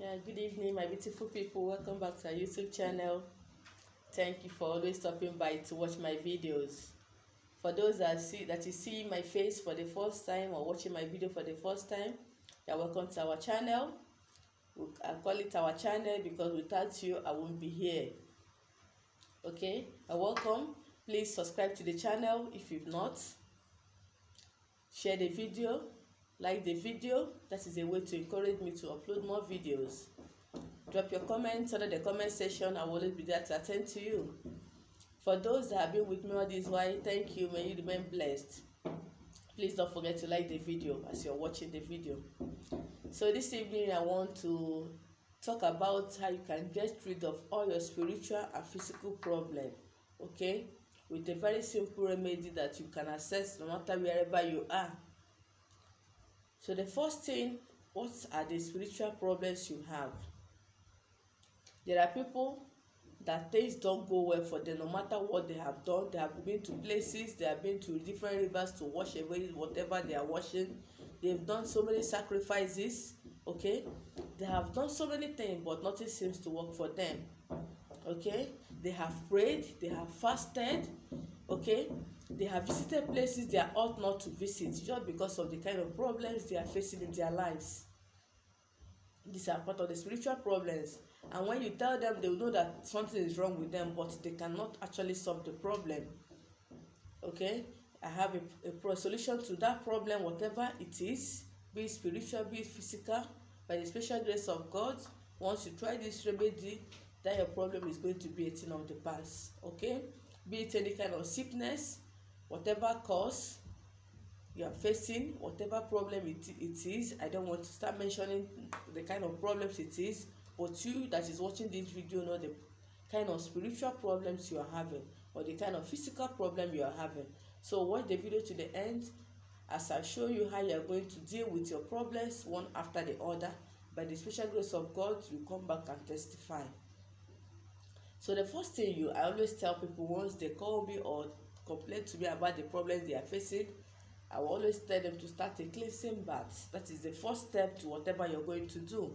Yeah, good evening, my beautiful people. Welcome back to our YouTube channel. Thank you for always stopping by to watch my videos. For those that you see my face for the first time or watching my video for the first time, you're welcome to our channel. I call it our channel because without you, I won't be here. Okay, welcome. Please subscribe to the channel if you've not. Share the video, like the video. That is a way to encourage me to upload more videos. Drop your comments under the comment section. I will always be there to attend to you. For those that have been with me all this while, thank you. May you remain blessed. Please don't forget to like the video as you're watching the video. So this evening I want to talk about how you can get rid of all your spiritual and physical problems. Okay, with a very simple remedy that you can access no matter wherever you are. So the first thing, what are the spiritual problems you have? There are people that things don't go well for them no matter what they have done. They have been to places, they have been to different rivers to wash away whatever they are washing. They've done so many sacrifices, okay? They have done so many things, but nothing seems to work for them, okay? They have prayed, they have fasted, okay? They have visited places they ought not to visit just because of the kind of problems they are facing in their lives. These are part of the spiritual problems. And when you tell them, they will know that something is wrong with them, but they cannot actually solve the problem. Okay? I have a solution to that problem, whatever it is, be it spiritual, be it physical, by the special grace of God. Once you try this remedy, then your problem is going to be a thing of the past. Okay? Be it any kind of sickness, whatever cause you are facing, whatever problem it is. I don't want to start mentioning the kind of problems it is, but you that is watching this video know the kind of spiritual problems you are having or the kind of physical problem you are having. So watch the video to the end as I show you how you are going to deal with your problems one after the other. By the special grace of God, you come back and testify. So the first thing I always tell people once they call me or complain to me about the problems they are facing, I will always tell them to start a cleansing bath. That is the first step to whatever you're going to do.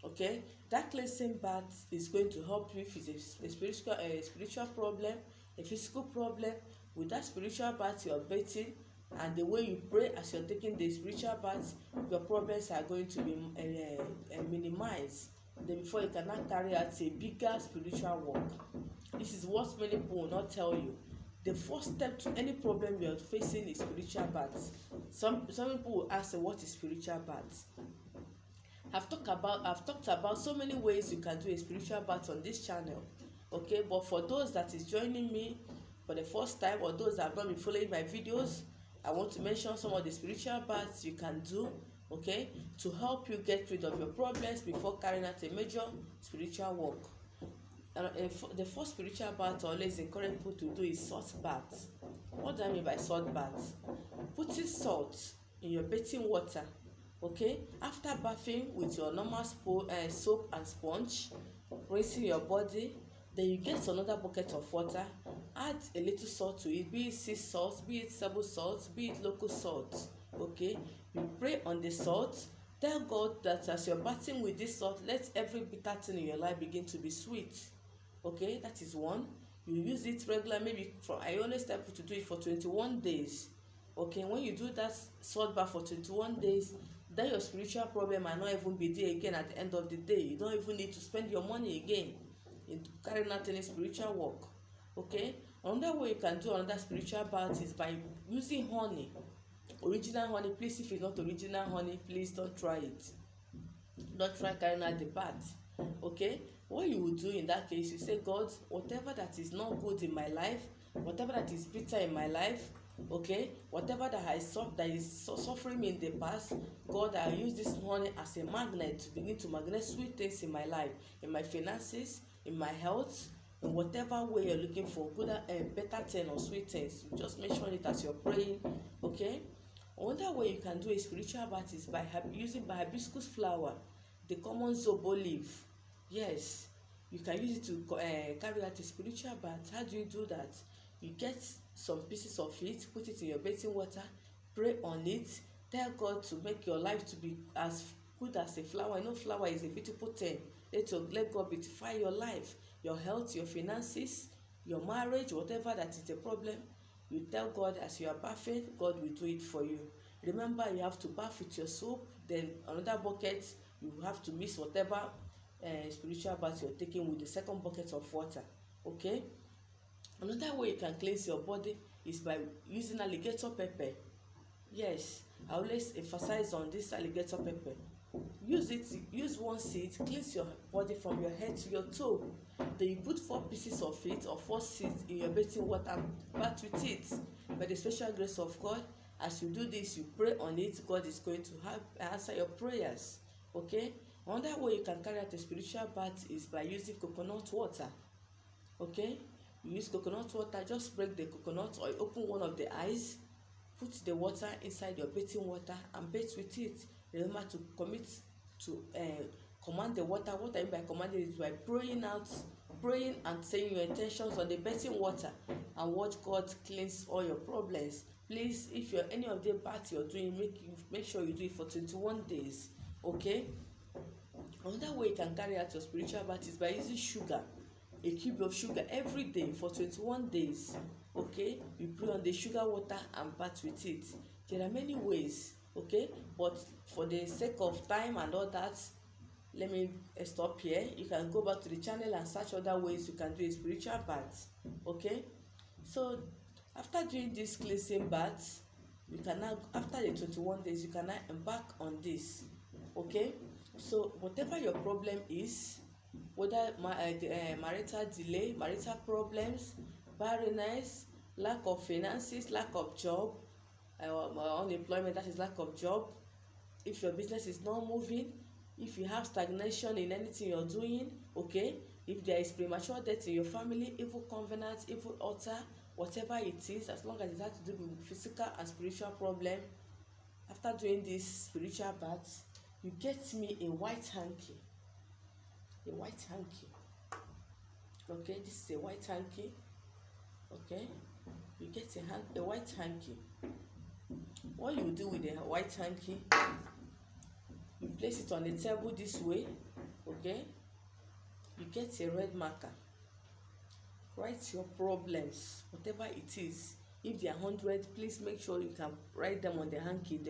Okay, that cleansing bath is going to help you if it's a spiritual problem, a physical problem. With that spiritual bath you're bathing, and the way you pray as you're taking the spiritual bath, your problems are going to be minimized. Then before you can now carry out a bigger spiritual work. This is what many people will not tell you. The first step to any problem you're facing is spiritual bath. Some people will ask, what is spiritual bath? I've talked about so many ways you can do a spiritual bath on this channel. Okay, but for those that is joining me for the first time or those that have not been following my videos, I want to mention some of the spiritual baths you can do, okay, to help you get rid of your problems before carrying out a major spiritual work. The first spiritual bath I always encourage people to do is salt bath. What do I mean by salt bath? Putting salt in your bathing water. Okay, after bathing with your normal soap and sponge, rinsing your body, then you get another bucket of water, add a little salt to it, be it sea salt, be it table salt, be it local salt. Okay, you pray on the salt. Tell God that as you're bathing with this salt, let every bitter thing in your life begin to be sweet. Okay, that is one. You use it regularly. Maybe I always tell people to do it for 21 days. Okay, when you do that salt bath for 21 days, then your spiritual problem might not even be there again at the end of the day. You don't even need to spend your money again in carrying out any spiritual work. Okay, another way you can do another spiritual bath is by using honey, original honey. Please, if it's not original honey, please don't try it. Don't try carrying out the bath. Okay, what you will do in that case, you say, God, whatever that is not good in my life, whatever that is bitter in my life, okay, whatever that is suffering me in the past, God, I use this honey as a magnet to begin to magnet sweet things in my life, in my finances, in my health, in whatever way you're looking for good and better thing or sweet things. You just mention it as you're praying. Okay, another way you can do a spiritual bath is by using hibiscus flower, the common zobo leaf. Yes, you can use it to carry out a spiritual bath. How do you do that? You get some pieces of it, put it in your bathing water, pray on it, tell God to make your life to be as good as a flower. Flower is a beautiful thing. Let God beautify your life, your health, your finances, your marriage, whatever that is the problem. You tell God as you are bathing, God will do it for you. Remember, you have to bath with your soap, then another bucket, you have to mix whatever spiritual bath you're taking with the second bucket of water. Okay? Another way you can cleanse your body is by using alligator pepper. Yes, I always emphasize on this alligator pepper. Use one seed, cleanse your body from your head to your toe. Then you put 4 pieces of it or 4 seeds in your bathing water, bath with it. By the special grace of God, as you do this, you pray on it, God is going to answer your prayers. Okay? Another way you can carry out a spiritual bath is by using coconut water. Okay? You use coconut water, just break the coconut or open one of the eyes, put the water inside your bathing water and bathe with it. Remember to command the water. What I mean by commanding is by praying and saying your intentions on the bathing water, and watch God cleanse all your problems. Please, if you're any of the bath you're doing, make sure you do it for 21 days. Okay? Another way you can carry out your spiritual bath is by using sugar. A cube of sugar every day for 21 days. Okay, you pray on the sugar water and bath with it. There are many ways. Okay, but for the sake of time and all that, let me stop here. You can go back to the channel and search other ways you can do a spiritual bath. Okay, so after doing this cleansing bath, you can now, after the 21 days, you can now embark on this. Okay, so whatever your problem is, whether marital delay, marital problems, barrenness, lack of finances, lack of job, unemployment, that is lack of job, if your business is not moving, if you have stagnation in anything you're doing, okay, if there is premature death in your family, evil covenant, evil altar, whatever it is, as long as it has to do with physical and spiritual problem, after doing this spiritual bath, you get me a white hanky. A white hanky. Okay, this is a white hanky. Okay, you get a white hanky. What you do with the white hanky, you place it on the table this way. Okay, you get a red marker. Write your problems, whatever it is. If they are 100, please make sure you can write them on the hanky,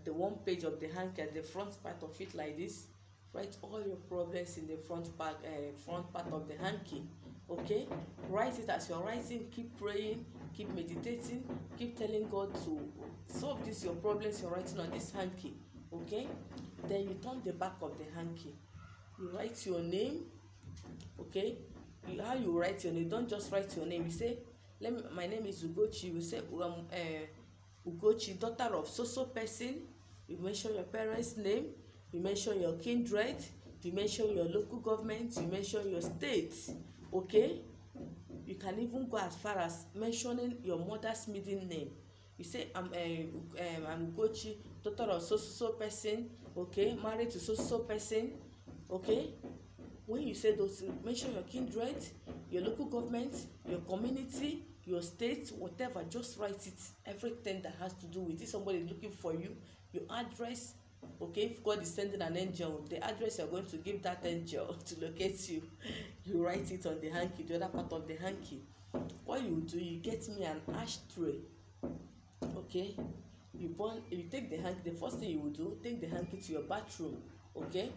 the one page of the hanky at the front part of it like this. Write all your problems in the front part of the hanky. Okay, write it. As you're writing, keep praying, keep meditating, keep telling God to solve your problems you're writing on this hanky. Okay, then you turn the back of the hanky, you write your name. Okay, how you write your name, don't just write your name. You say, my name is Ugochi. You say Ugochi, daughter of so person. You mention your parents' name, you mention your kindred, you mention your local government, you mention your state. Okay, you can even go as far as mentioning your mother's maiden name. You say, I'm Ugochi, daughter of so person. Okay, married to so person. Okay, when you say those, mention your kindred, your local government, your community, your state, whatever. Just write it, everything that has to do with it. Somebody is looking for you, your address. Okay, if God is sending an angel, the address you're going to give that angel to locate you, you write it on the hanky, the other part of the hanky. What you do, you get me an ashtray. Okay, you take the hanky. The first thing you will do, take the hanky to your bathroom. Okay,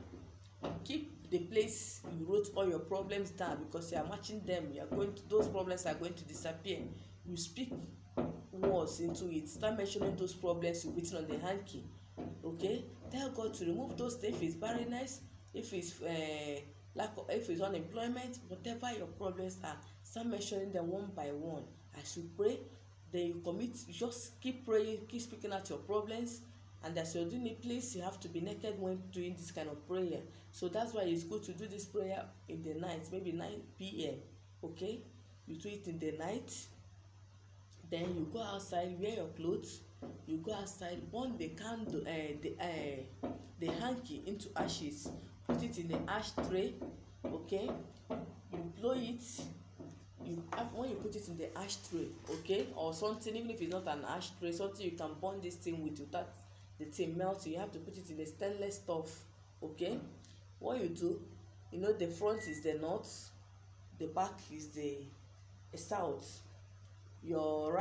keep the place you wrote all your problems down, because you are matching them. Those problems are going to disappear. You speak words into it. Start mentioning those problems you've written on the hanky. Okay, tell God to remove those things. If it's barrenness, if it's if it's unemployment, whatever your problems are, start mentioning them one by one. As you pray, then you commit. Just keep praying, keep speaking out your problems. And as you're doing it, please, you have to be naked when doing this kind of prayer. So that's why it's good to do this prayer in the night, maybe 9 p.m. Okay, you do it in the night. Then you go outside, wear your clothes. You go outside, burn the candle, the hanky into ashes. Put it in the ashtray. Okay, you blow it. When you put it in the ashtray, okay, or something, even if it's not an ashtray, something you can burn this thing with, without the thing melt. You have to put it in a stainless stuff. Okay, what you do, you know, the front is the north, the back is the south, your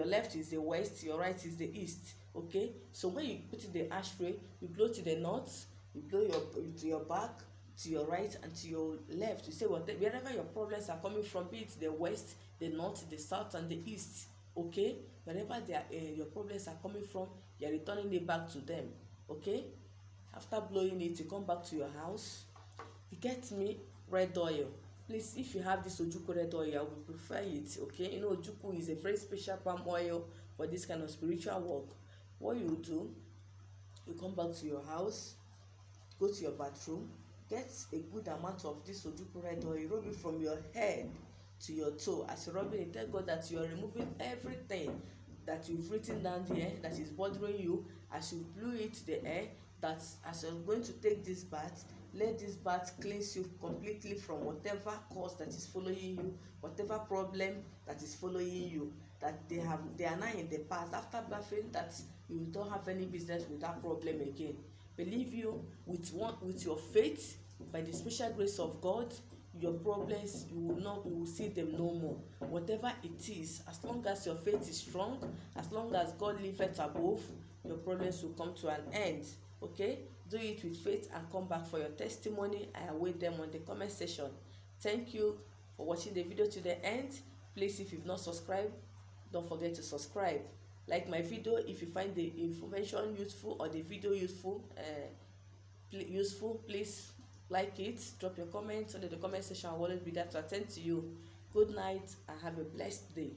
left is the west, your right is the east. Okay, so when you put in the ashtray, you blow to the north, you blow to your back, to your right and to your left. You say wherever your problems are coming from, be it the west, the north, the south and the east. Okay, wherever your problems are coming from, you are returning it back to them. Okay, after blowing it, you come back to your house, you get me red oil. Please, if you have this ojuku red oil, I would prefer it. Okay, you know, ojuku is a very special palm oil for this kind of spiritual work. What you do, you come back to your house, go to your bathroom, get a good amount of this ojuku red oil, rub it from your head to your toe. As you're rubbing it, tell God that you are removing everything that you've written down there that is bothering you. As you blew it to the air, that as you're going to take this bath, let this bath cleanse you completely from whatever cause that is following you, whatever problem that is following you, that they are now in the past. After bathing, that you don't have any business with that problem again. Believe you, with your faith, by the special grace of God, your problems, you will see them no more. Whatever it is, as long as your faith is strong, as long as God liveth above, your problems will come to an end. Okay, do it with faith and come back for your testimony. I await them on the comment section. Thank you for watching the video to the end. Please, if you've not subscribed, don't forget to subscribe. Like my video if you find the information useful or the video useful. Please like it, drop your comments under the comment section. I will always be there to attend to you. Good night and have a blessed day.